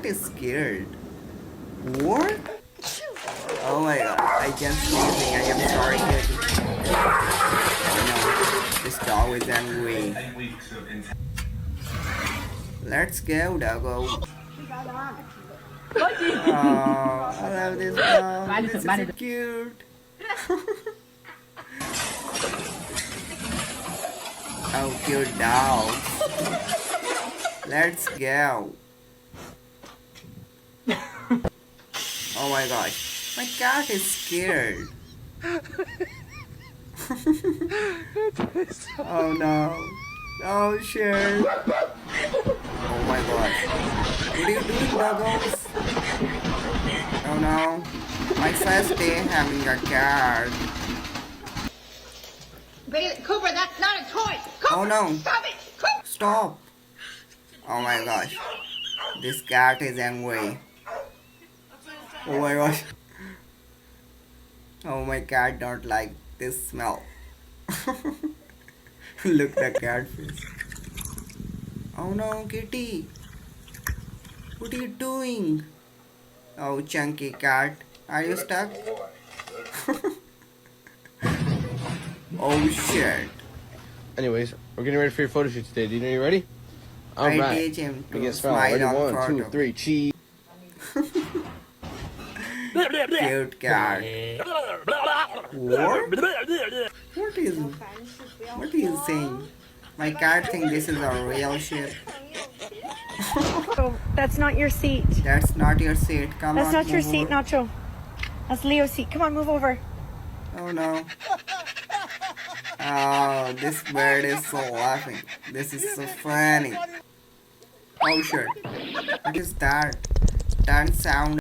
cat is scared. What? Oh my god, I can't see anything. I am sorry, kitty. Oh no, this dog is angry. Let's go, doggo. Oh, I love this dog. This is so cute. Oh, cute dog. Let's go. Oh my gosh, my cat is scared. Oh no. Oh shit. Oh my gosh. What are you doing, doggos? Oh no. My first day having a cat. Cooper, that's not a toy. Cooper, Oh no. stop it. Cooper. Stop. Oh my gosh. This cat is angry. Oh my gosh. Oh, my cat don't like this smell. Look the cat face. Oh no, kitty. What are you doing? Oh, chunky cat. Are you stuck? Oh shit. Anyways, we're getting ready for your photo shoot today. Do you know you're ready? I Alright. teach him We to get smile. smile Ready? on 1, photo. 2, 3, cheese. Cute cat. What? What is saying? My cat think this is a real ship. Oh, that's not your seat. That's not your seat. Come That's on. not your move seat, over. Nacho. That's Leo's seat. Come on, move over. Oh no. Oh, this bird is so laughing. This is so funny. Oh shit. What is that? That sound